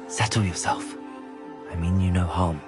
Settle yourself. I mean you no harm.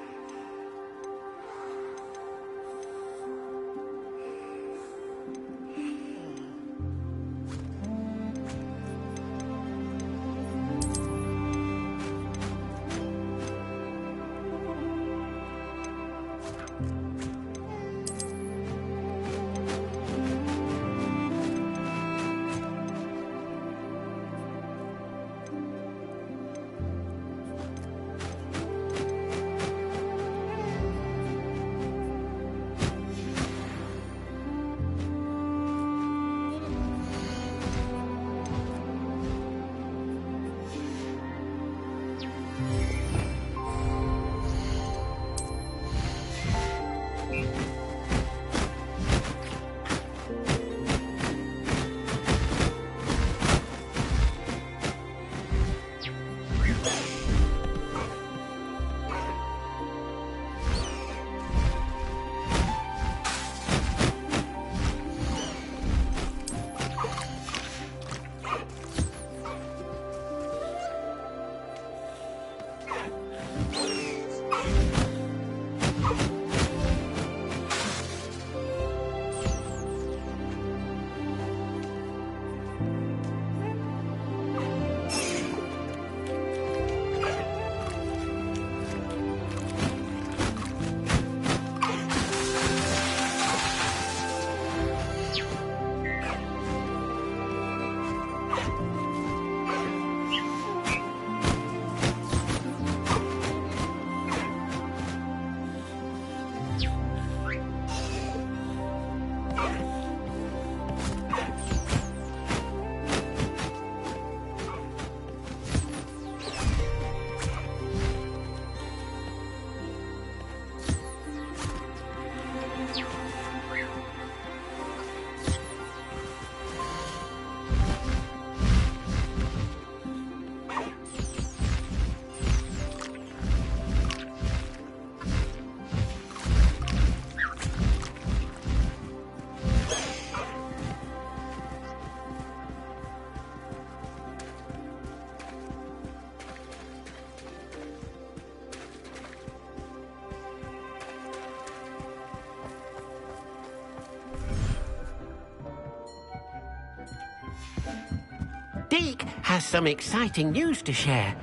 Deke has some exciting news to share.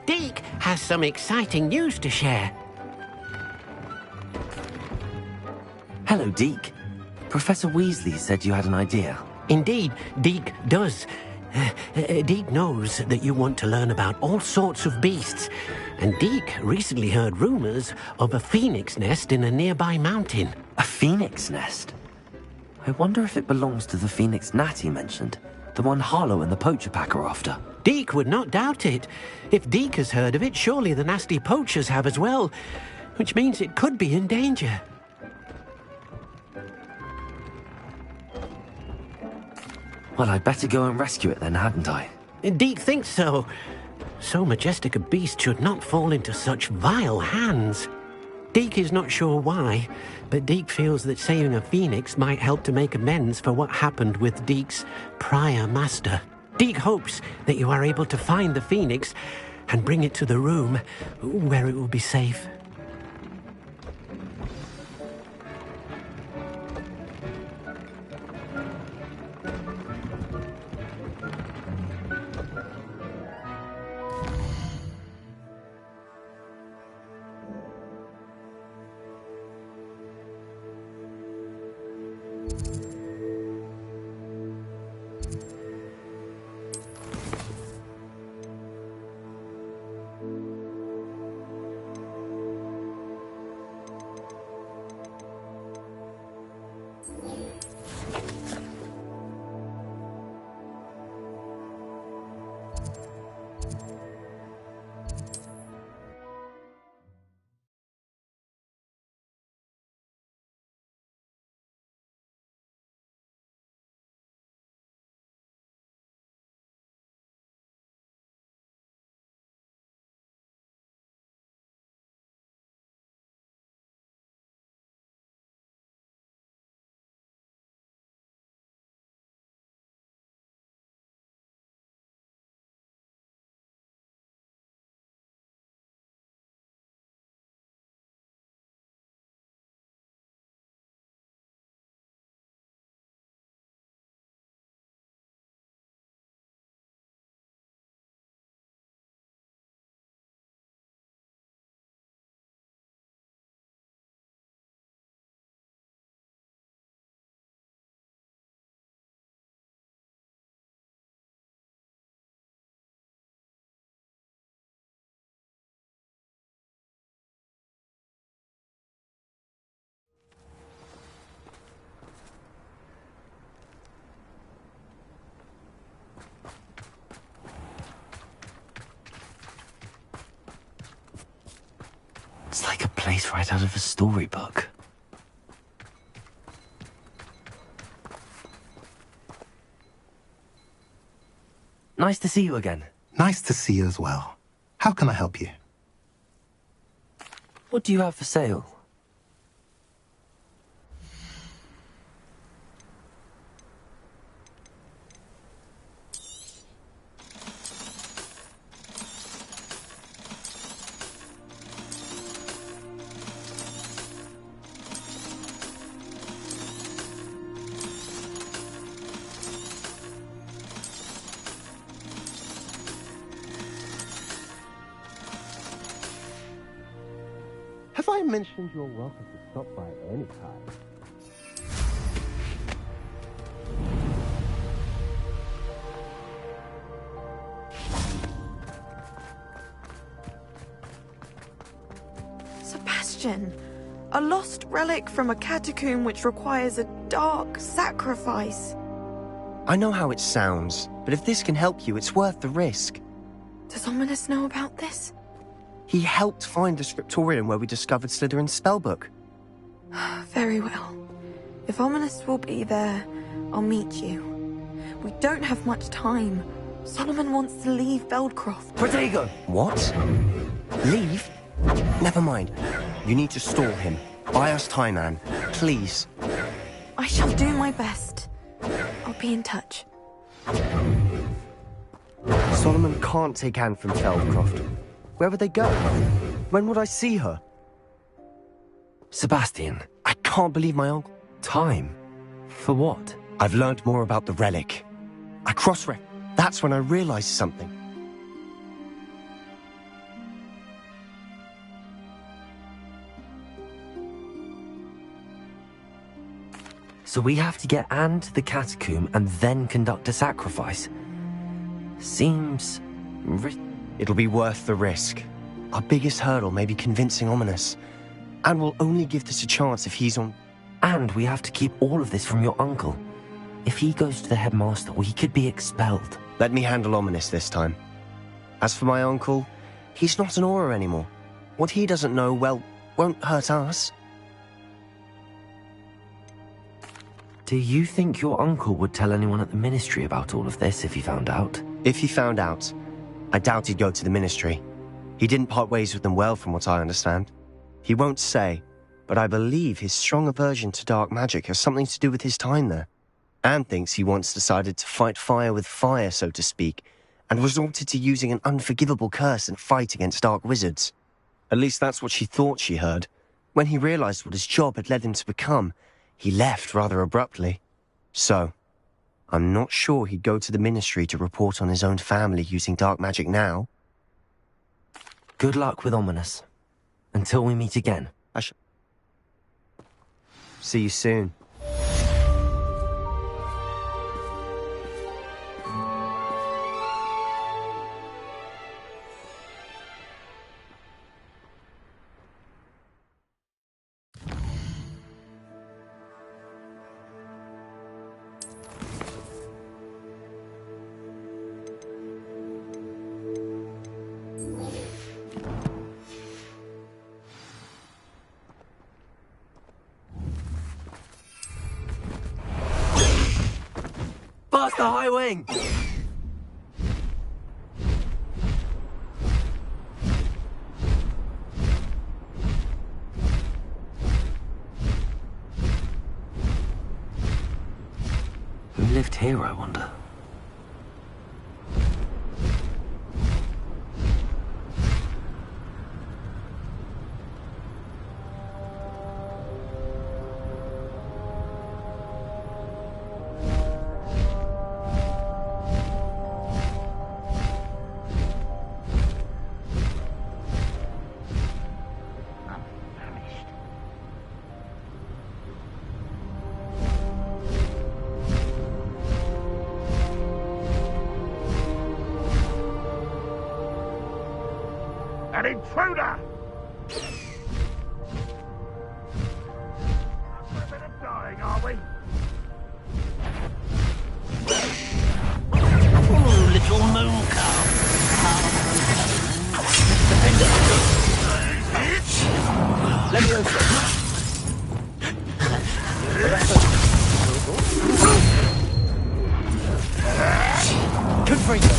Deke has some exciting news to share. Hello, Deke. Professor Weasley said you had an idea. Indeed, Deke does. Deke knows that you want to learn about all sorts of beasts, and Deke recently heard rumors of a phoenix nest in a nearby mountain. A phoenix nest? I wonder if it belongs to the phoenix gnat he mentioned, the one Harlow and the poacher pack are after. Deke would not doubt it. If Deke has heard of it, surely the nasty poachers have as well, which means it could be in danger. Well, I'd better go and rescue it then, hadn't I? Deke thinks so. So majestic a beast should not fall into such vile hands. Deke is not sure why, but Deke feels that saving a phoenix might help to make amends for what happened with Deke's prior master. Deke hopes that you are able to find the phoenix and bring it to the room where it will be safe. It's like a place right out of a storybook. Nice to see you again. Nice to see you as well. How can I help you? What do you have for sale? Have I mentioned you're welcome to stop by any time? Sebastian, a lost relic from a catacomb which requires a dark sacrifice. I know how it sounds, but if this can help you, it's worth the risk. Does Ominous know about this? He helped find the scriptorium where we discovered Slytherin's spellbook. Very well. If Ominous will be there, I'll meet you. We don't have much time. Solomon wants to leave Beldcroft. Protego! What? Leave? Never mind. You need to stall him. Buy us time, Anne. Please. I shall do my best. I'll be in touch. Solomon can't take Anne from Feldcroft. Where would they go? When would I see her? Sebastian, I can't believe my uncle. time? For what? I've learned more about the relic. I cross-referenced. That's when I realized something. So we have to get Anne to the catacomb and then conduct a sacrifice. Seems... It'll be worth the risk. Our biggest hurdle may be convincing Ominous. And we'll only give this a chance if he's on... And we have to keep all of this from your uncle. If he goes to the headmaster, we could be expelled. Let me handle Ominous this time. As for my uncle, he's not an Auror anymore. What he doesn't know, well, won't hurt us. Do you think your uncle would tell anyone at the Ministry about all of this if he found out? If he found out, I doubt he'd go to the Ministry. He didn't part ways with them well, from what I understand. He won't say, but I believe his strong aversion to dark magic has something to do with his time there. Anne thinks he once decided to fight fire with fire, so to speak, and resorted to using an unforgivable curse in fight against dark wizards. At least that's what she thought she heard. When he realized what his job had led him to become, he left rather abruptly. So, I'm not sure he'd go to the Ministry to report on his own family using dark magic now. Good luck with Ominous. Until we meet again. See you soon. Past the high wing! Who lived here, I wonder? An intruder! We're a bit of dying, are we? Oh, little moon calf. Let me open. Confringo.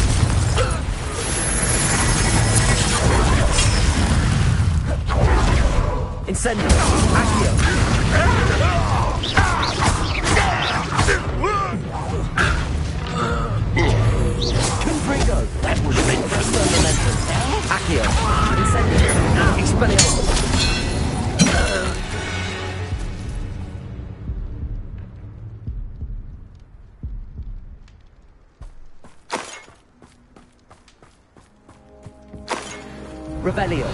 Incendio. Accio. Confringo. That would have been fundamental. Accio. Incendio. Expelliarmus. Revelio.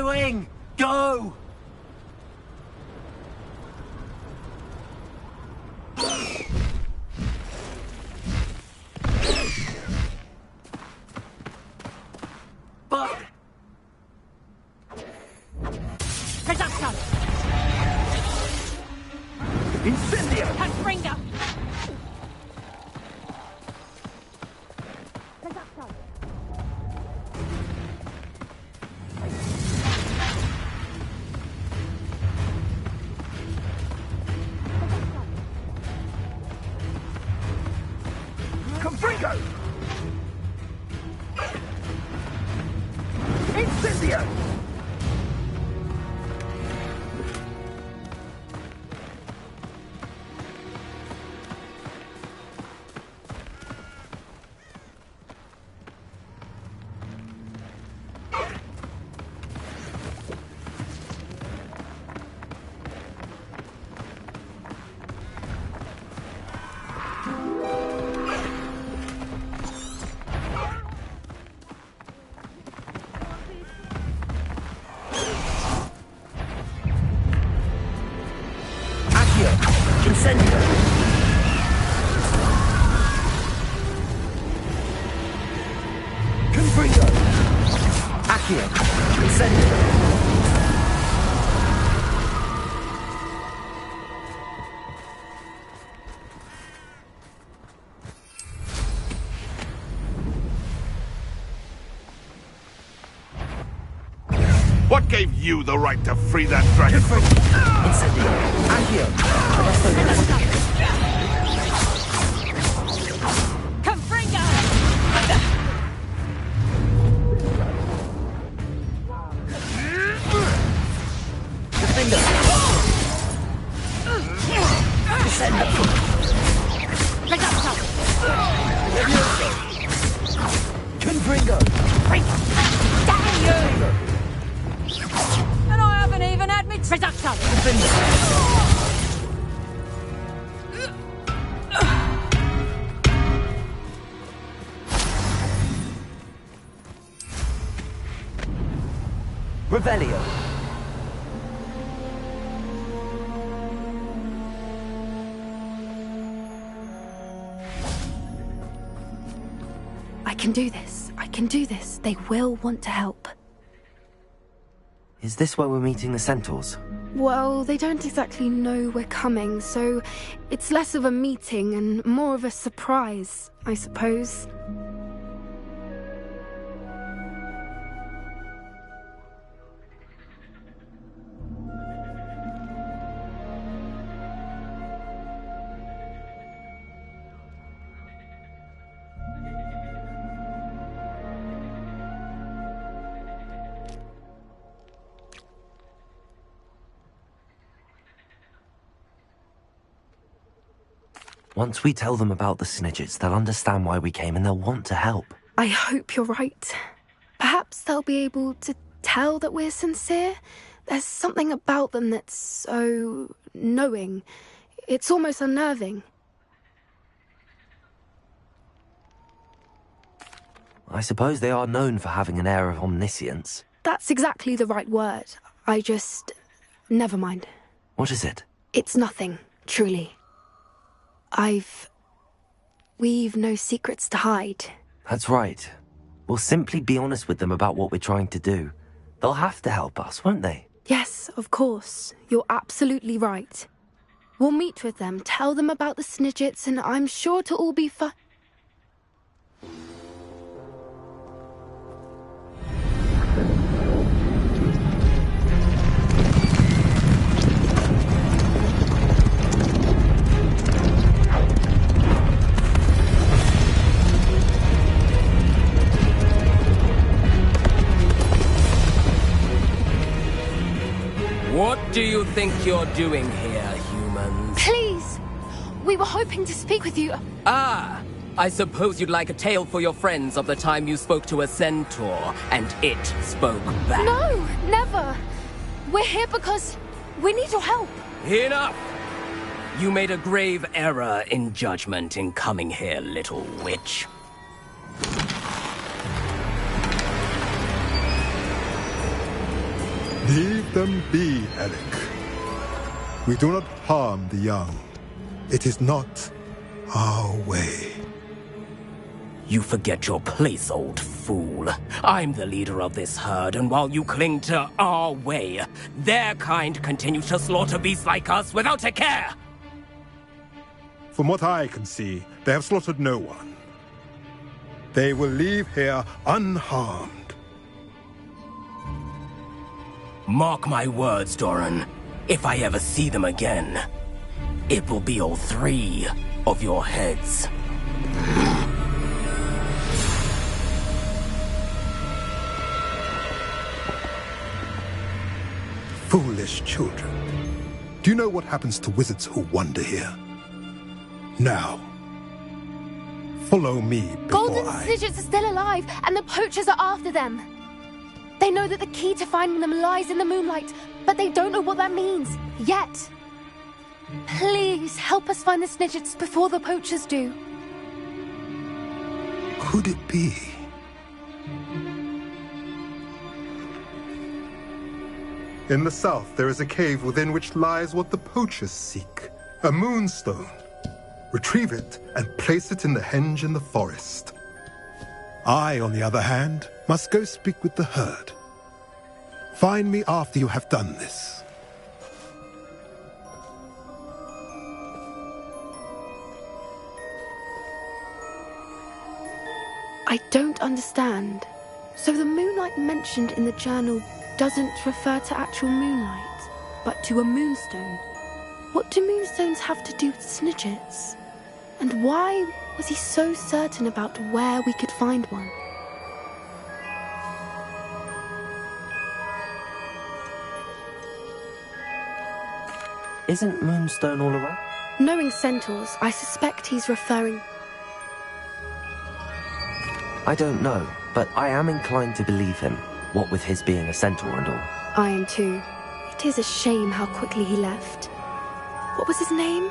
doing? Go! But... Production! Incendio! Confringo! Confringo! Incendio! Incendio! Confringo! Accio! Incendio! What gave you the right to free that dragon? Incendio! Accio! Confringo! Defender! Descendo! Production! Confringo! Damn you! And I haven't even had me production! Revelio! I can do this. I can do this. They will want to help. Is this where we're meeting the centaurs? Well, they don't exactly know we're coming, so it's less of a meeting and more of a surprise, I suppose. Once we tell them about the Snidgets, they'll understand why we came and they'll want to help. I hope you're right. Perhaps they'll be able to tell that we're sincere. There's something about them that's so knowing. It's almost unnerving. I suppose they are known for having an air of omniscience. That's exactly the right word. Never mind. What is it? It's nothing, truly. We've no secrets to hide. That's right. We'll simply be honest with them about what we're trying to do. They'll have to help us, won't they? Yes, of course. You're absolutely right. We'll meet with them, tell them about the Snidgets, and I'm sure to all be fine. What do you think you're doing here, humans? Please! We were hoping to speak with you. Ah! I suppose you'd like a tale for your friends of the time you spoke to a centaur, and it spoke back. No, never! We're here because we need your help. Enough! You made a grave error in judgment in coming here, little witch. Leave them be, Alec. We do not harm the young. It is not our way. You forget your place, old fool. I'm the leader of this herd, and while you cling to our way, their kind continue to slaughter beasts like us without a care! From what I can see, they have slaughtered no one. They will leave here unharmed. Mark my words, Doran. If I ever see them again, it will be all 3 of your heads. Foolish children. Do you know what happens to wizards who wander here? Now, follow me before Golden Snidgets are still alive, and the poachers are after them. They know that the key to finding them lies in the moonlight, but they don't know what that means, yet. Please, help us find the Snidgets before the poachers do. Could it be? In the south, there is a cave within which lies what the poachers seek. A moonstone. Retrieve it and place it in the henge in the forest. I, on the other hand, must go speak with the herd. Find me after you have done this. I don't understand. So the moonlight mentioned in the journal doesn't refer to actual moonlight, but to a moonstone. What do moonstones have to do with Snidgets? And why was he so certain about where we could find one? Isn't Moonstone all around? Knowing centaurs, I suspect he's referring... I don't know, but I am inclined to believe him, what with his being a centaur and all. I am too. It is a shame how quickly he left. What was his name?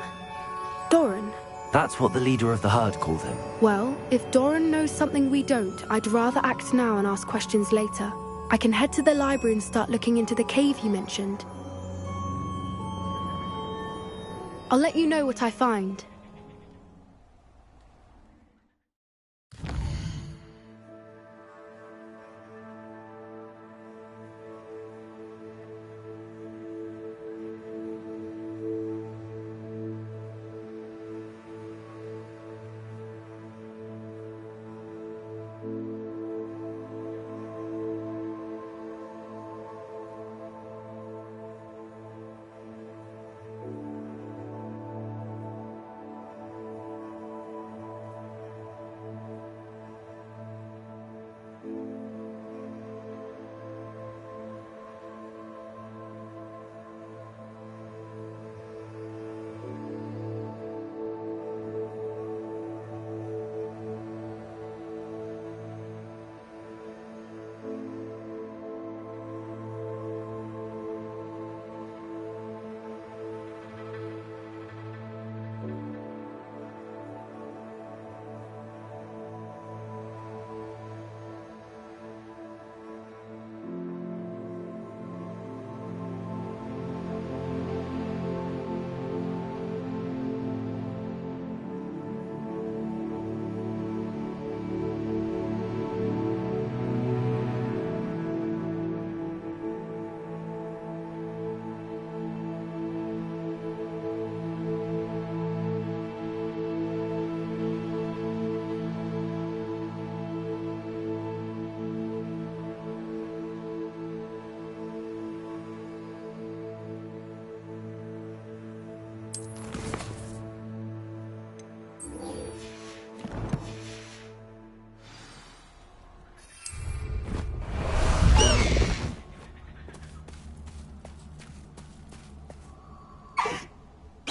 Doran? That's what the leader of the herd called him. Well, if Doran knows something we don't, I'd rather act now and ask questions later. I can head to the library and start looking into the cave you mentioned. I'll let you know what I find.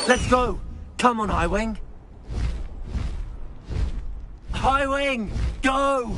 Let's go! Come on, Highwing! Highwing! Go!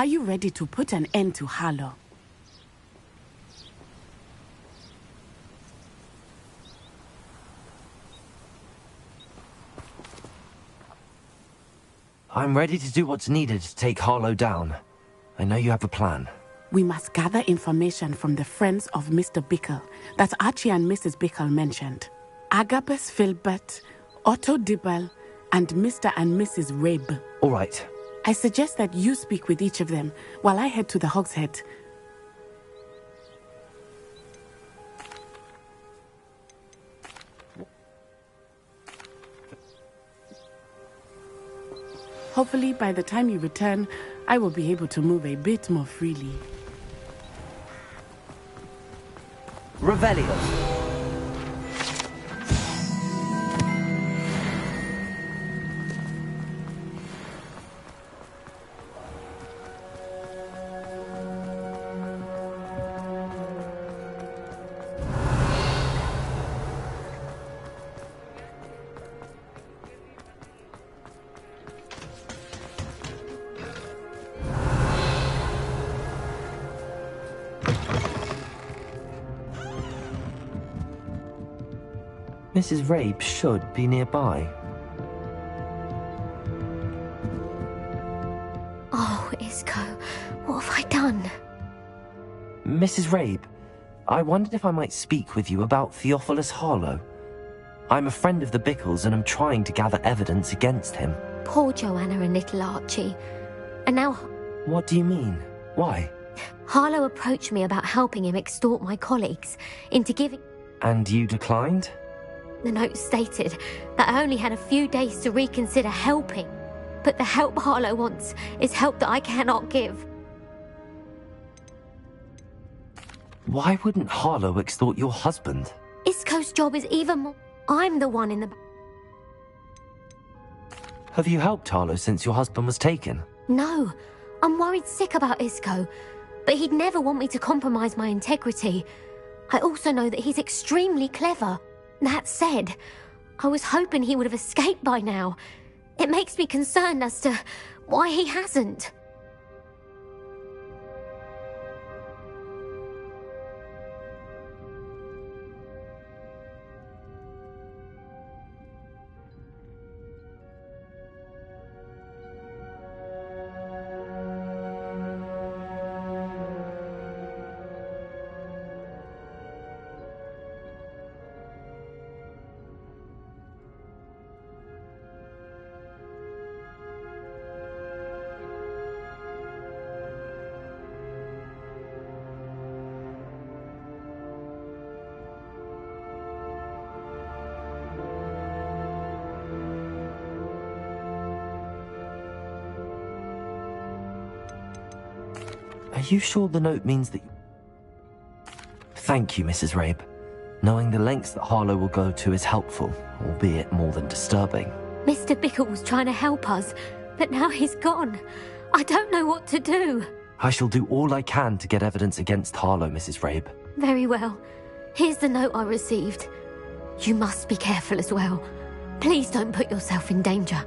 Are you ready to put an end to Harlow? I'm ready to do what's needed to take Harlow down. I know you have a plan. We must gather information from the friends of Mr. Bickle that Archie and Mrs. Bickle mentioned. Agabus Filbert, Otto Dibble, and Mr. and Mrs. Rabe. All right. I suggest that you speak with each of them while I head to the Hogshead. Hopefully, by the time you return, I will be able to move a bit more freely. Revelio. Mrs. Rabe should be nearby. Oh, Isco, what have I done? Mrs. Rabe, I wondered if I might speak with you about Theophilus Harlow. I'm a friend of the Bickles and I'm trying to gather evidence against him. Poor Joanna and little Archie. And now... What do you mean? Why? Harlow approached me about helping him extort my colleagues into giving... And you declined? The note stated that I only had a few days to reconsider helping. But the help Harlow wants is help that I cannot give. Why wouldn't Harlow extort your husband? Isco's job is even more... I'm the one in the... Have you helped Harlow since your husband was taken? No. I'm worried sick about Isco. But he'd never want me to compromise my integrity. I also know that he's extremely clever. That said, I was hoping he would have escaped by now. It makes me concerned as to why he hasn't. Are you sure the note means that... Thank you, Mrs. Rabe. Knowing the lengths that Harlow will go to is helpful, albeit more than disturbing. Mr. Bickle was trying to help us, but now he's gone. I don't know what to do. I shall do all I can to get evidence against Harlow, Mrs. Rabe. Very well. Here's the note I received. You must be careful as well. Please don't put yourself in danger.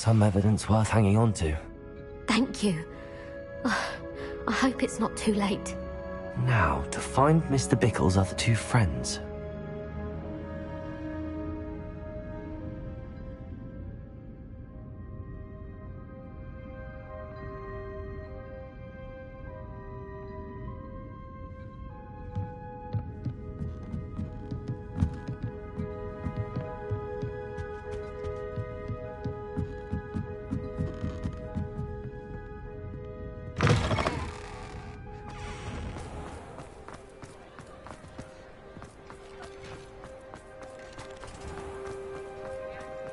some evidence worth hanging on to. Thank you. I hope it's not too late. Now, to find Mr. Bickle's other two friends.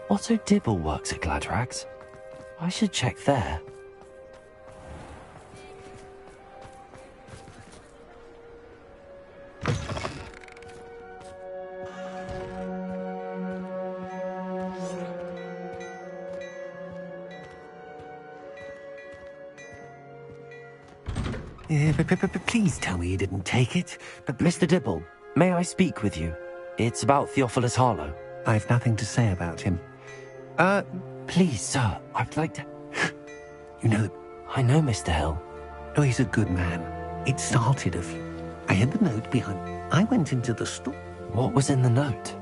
Otto Dibble works at Gladrags. I should check there. Please tell me you didn't take it. But Mr. Dibble, may I speak with you? It's about Theophilus Harlow. I've nothing to say about him. Please, sir, I'd like to... You know... I know Mr. Hill. Oh, he's a good man. It started I had the note behind... I went into the store. What was in the note?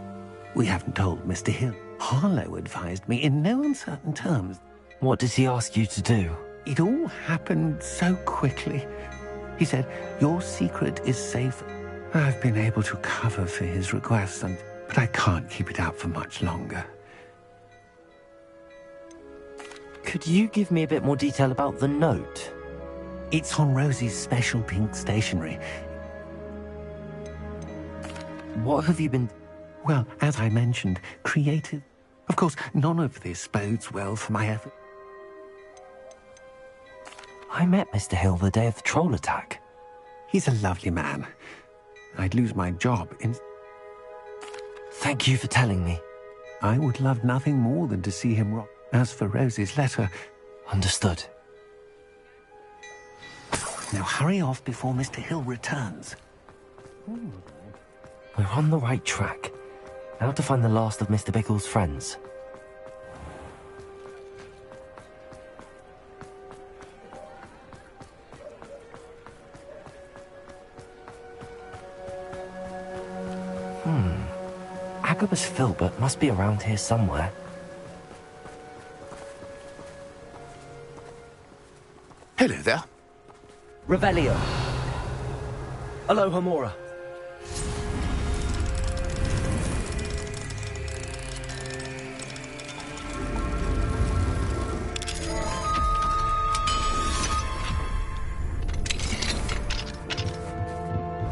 We haven't told Mr. Hill. Harlow advised me in no uncertain terms. What did he ask you to do? It all happened so quickly. He said, your secret is safe. I've been able to cover for his request, but I can't keep it out for much longer. Could you give me a bit more detail about the note? It's on Rosie's special pink stationery. What have you been... Well, as I mentioned, creative. Of course, none of this bodes well for my effort. I met Mr. Hill the day of the troll attack. He's a lovely man. I'd lose my job in... Thank you for telling me. I would love nothing more than to see him rock. As for Rosie's letter... Understood. Now hurry off before Mr. Hill returns. We're on the right track. Now to find the last of Mr. Bickle's friends. Agabus Filbert must be around here somewhere. Hello there. Revelio. Alohomora.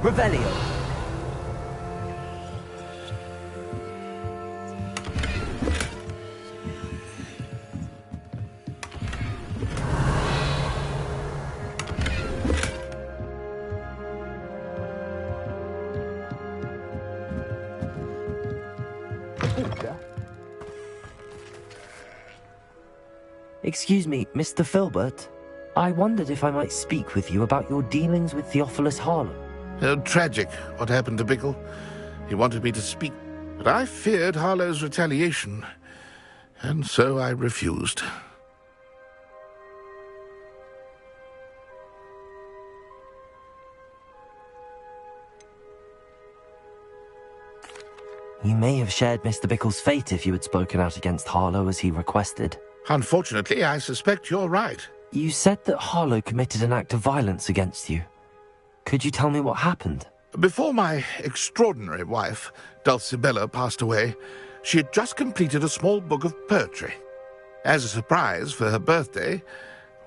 Revelio. Excuse me, Mr. Filbert. I wondered if I might speak with you about your dealings with Theophilus Harlow. Oh, tragic, what happened to Bickle. He wanted me to speak, but I feared Harlow's retaliation, and so I refused. You may have shared Mr. Bickle's fate if you had spoken out against Harlow as he requested. Unfortunately, I suspect you're right. You said that Harlow committed an act of violence against you. Could you tell me what happened? Before my extraordinary wife, Dulcibella, passed away, she had just completed a small book of poetry. As a surprise for her birthday,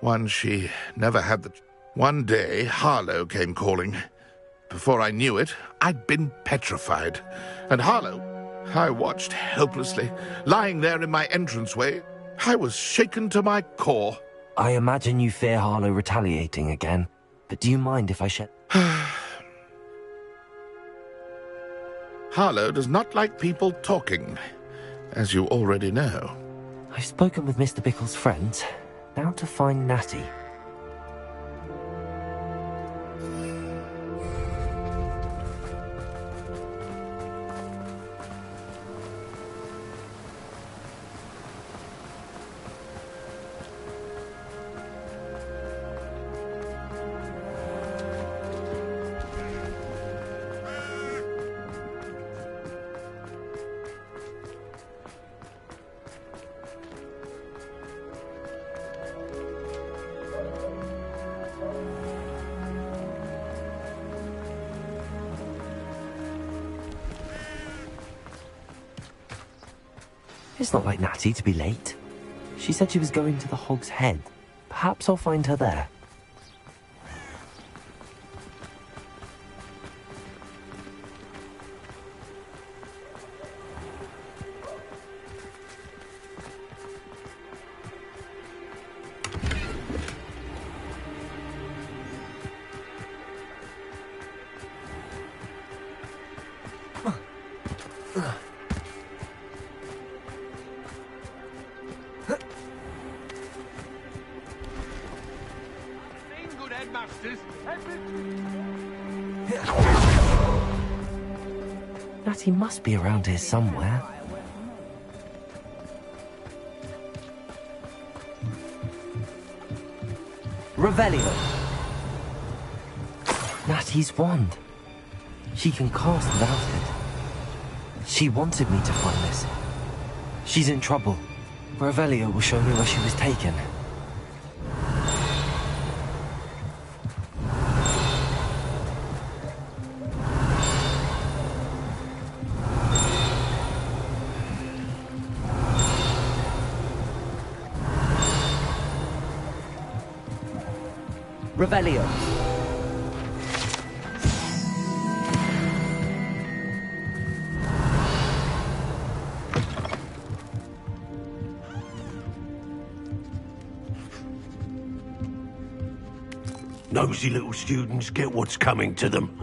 one she never had One day, Harlow came calling. Before I knew it, I'd been petrified. And Harlow, I watched helplessly, lying there in my entranceway. I was shaken to my core. I imagine you fear Harlow retaliating again, but do you mind if I shed... Harlow does not like people talking, as you already know. I've spoken with Mr. Bickle's friends. Now to find Natty. It's not like Natty to be late. She said she was going to the Hog's Head. Perhaps I'll find her there. Natty must be around here somewhere. Revelio! Natty's wand. She can cast without it. She wanted me to find this. She's in trouble. Revelio will show me where she was taken. Revelio. Nosy little students get what's coming to them.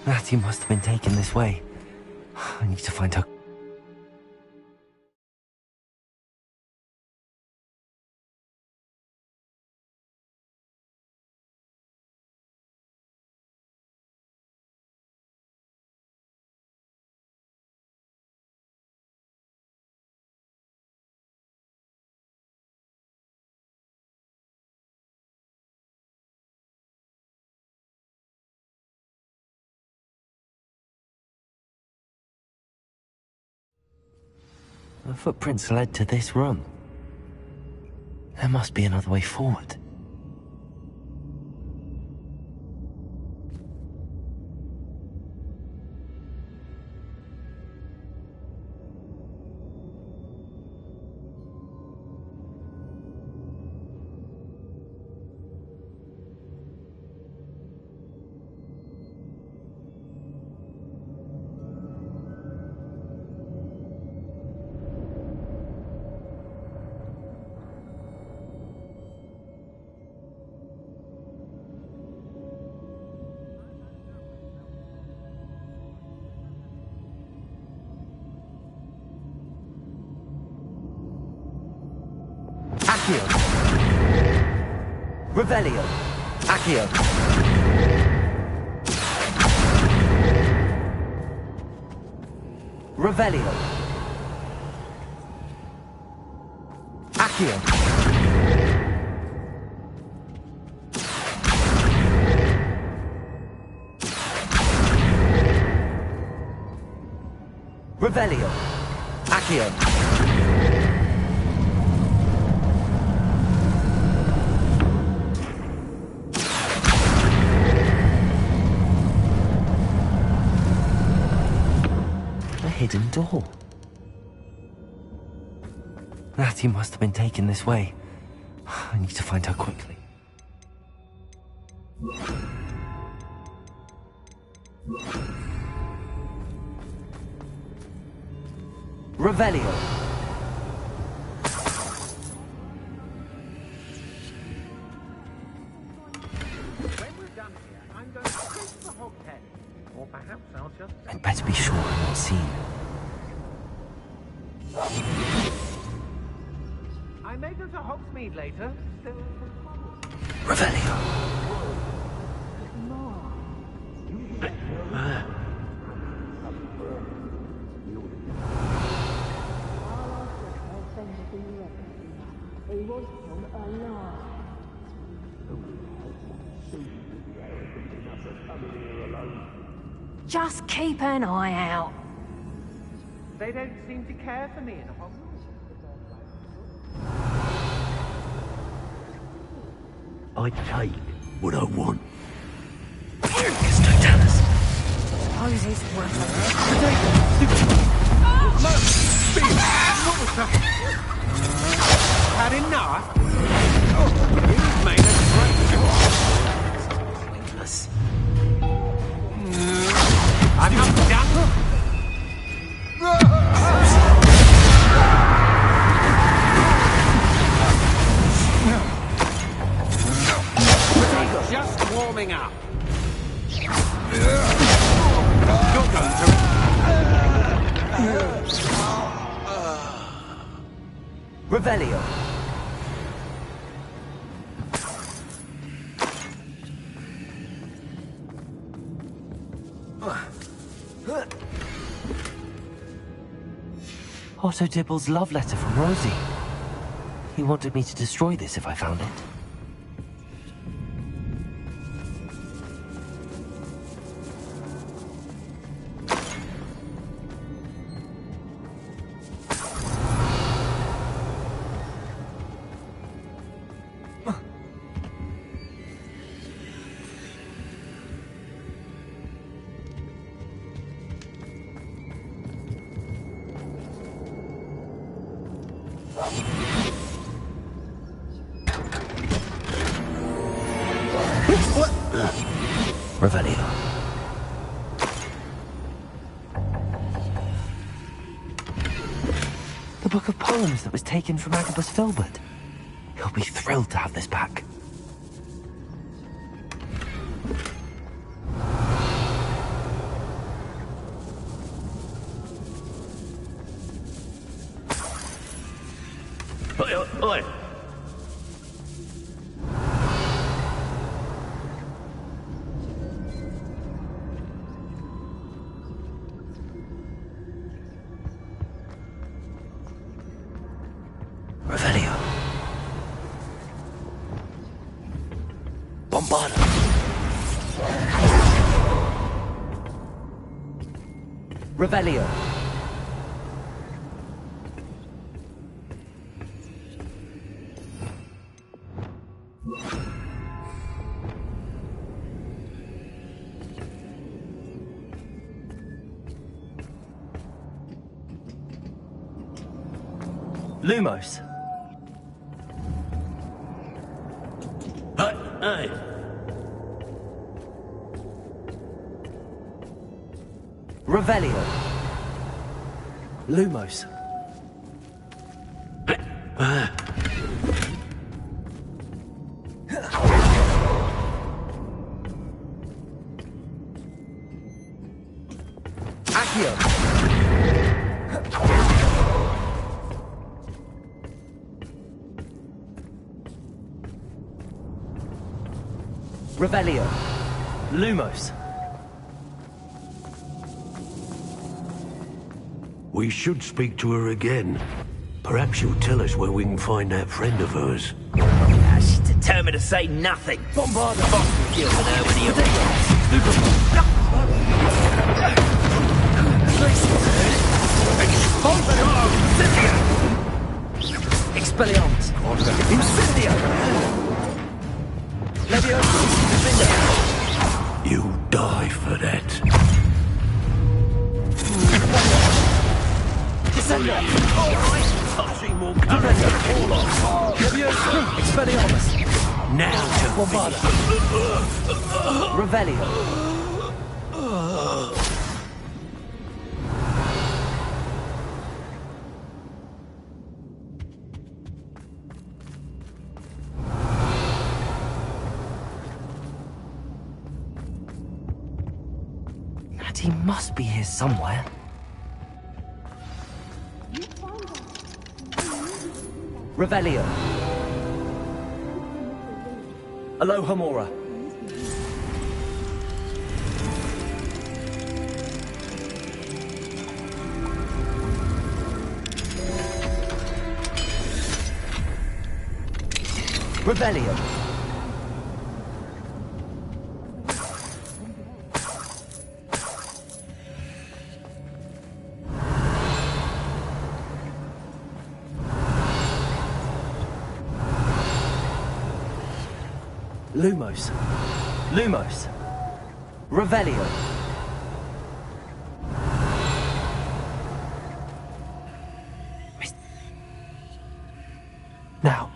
Natty must have been taken this way. I need to find her. The footprints led to this room. There must be another way forward. Accio. Revelio. Accio. Revelio. Accio. Revelio. Accio. Hidden door. Natty must have been taken this way. I need to find her quickly. Revelio. When we're done here, I'm going straight to the Hog's Head. Or perhaps I'll just... I'd better be sure I'm not seen. I may go to Hogsmeade later. Revelio. Just keep an eye out. They don't seem to care for me in Hogwarts. I take what I want. Suppose it's worth Had enough? You've made a great Pointless. I'm not done. Just warming up. You're going to... Revelio. Otto Dibble's love letter from Rosie. He wanted me to destroy this if I found it. Revelio. The book of poems that was taken from Agabus Filbert. He'll be thrilled to have this back. Oi. Revelio. Bombarda. Revelio. Lumos. Hey. Revelio. Lumos. Accio. Revelio. Lumos. We should speak to her again. Perhaps she'll tell us where we can find that friend of hers. She's determined to say nothing. Bombard. Boss will deal with her when he Expelliarmus. Incendio. Leviosa. You die for that. Descender. I'll see more coming. Leviosa. Expelliarmus. Now to Bombarda. Revelio. He must be here somewhere. Revelio. Alohomora. Revelio. Lumos. Lumos. Revelio. Now.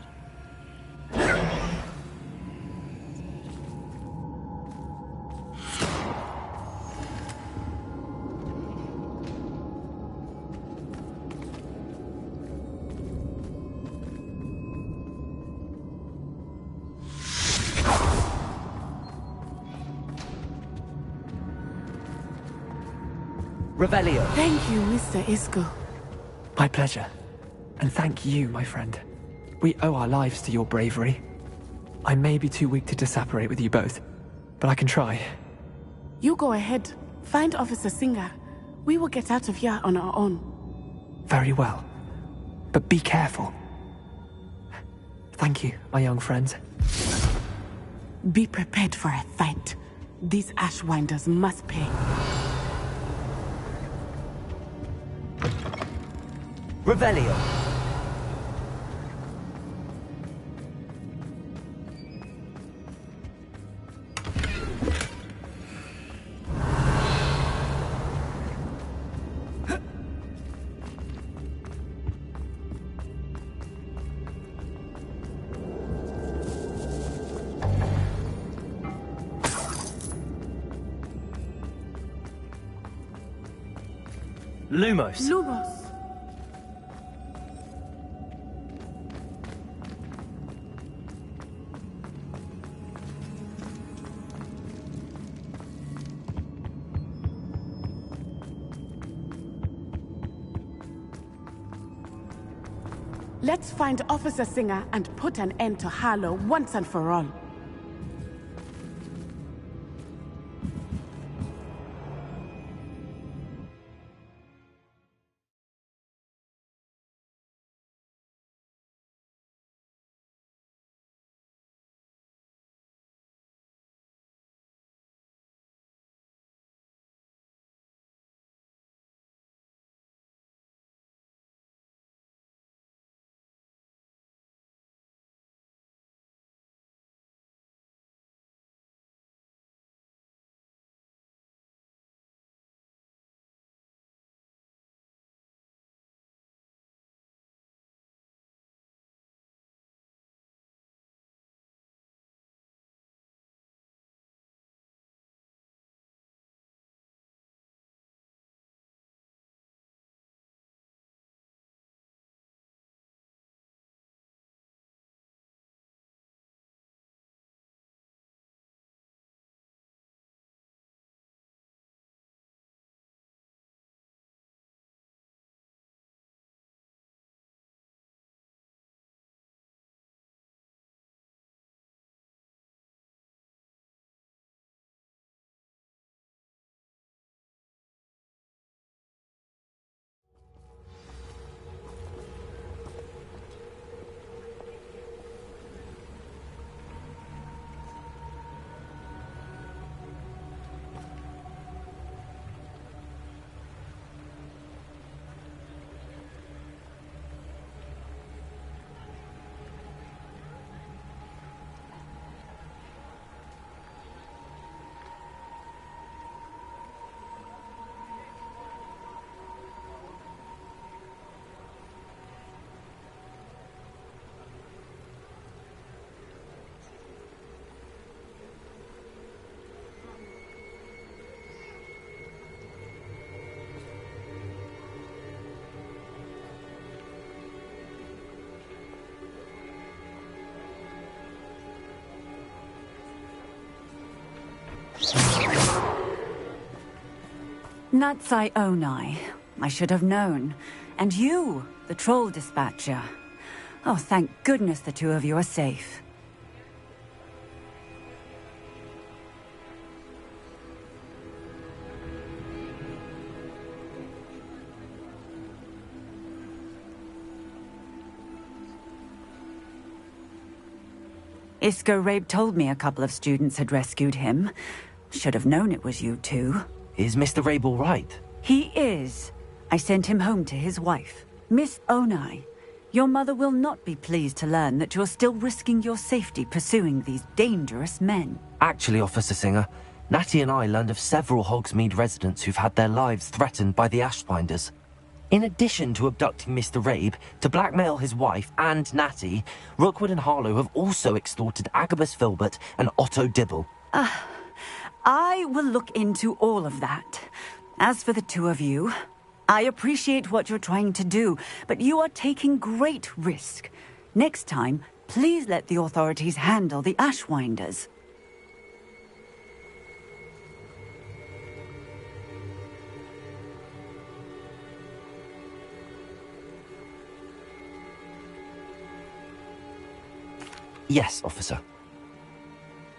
Revelio. Thank you, Mr. Isco. My pleasure. And thank you, my friend. We owe our lives to your bravery. I may be too weak to disapparate with you both, but I can try. You go ahead. Find Officer Singer. We will get out of here on our own. Very well. But be careful. Thank you, my young friends. Be prepared for a fight. These Ashwinders must pay. Revelio. Lumos. Lumos. Let's find Officer Singer and put an end to Harlow once and for all. Natsai Onai. I should have known. And you, the troll dispatcher. Oh, thank goodness the two of you are safe. Isco Rabe told me a couple of students had rescued him. Should have known it was you two. Is Mr. Rabe all right? He is. I sent him home to his wife, Miss Onai. Your mother will not be pleased to learn that you're still risking your safety pursuing these dangerous men. Actually, Officer Singer, Natty and I learned of several Hogsmeade residents who've had their lives threatened by the Ashfinders. In addition to abducting Mr. Rabe to blackmail his wife and Natty, Rookwood and Harlow have also extorted Agabus Filbert and Otto Dibble. I will look into all of that. As for the two of you, I appreciate what you're trying to do, but you are taking great risk. Next time, please let the authorities handle the Ashwinders. Yes, officer.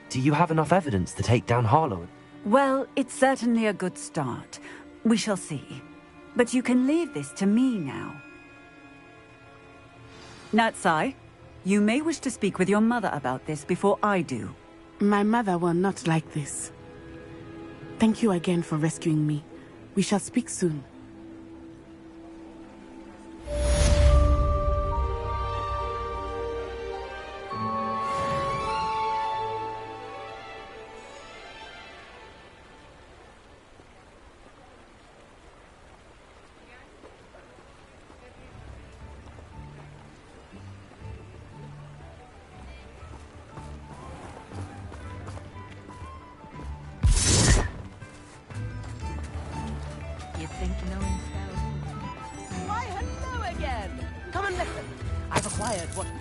Do you have enough evidence to take down Harlow? Well, it's certainly a good start. We shall see. But you can leave this to me now. Natsai, you may wish to speak with your mother about this before I do. My mother will not like this. Thank you again for rescuing me. We shall speak soon.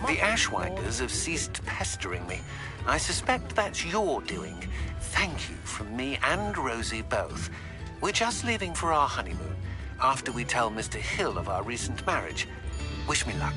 The Ashwinders have ceased pestering me. I suspect that's your doing. Thank you from me and Rosie both. We're just leaving for our honeymoon, after we tell Mr. Hill of our recent marriage. Wish me luck.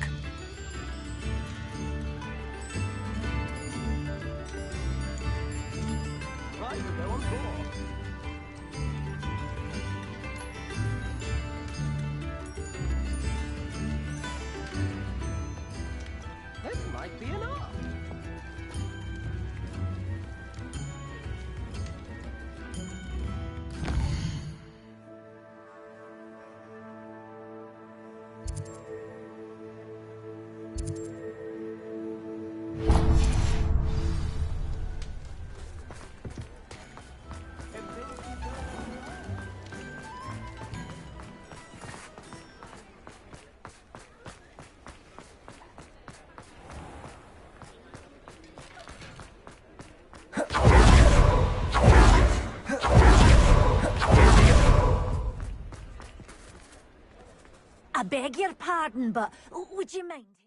I beg your pardon, but would you mind?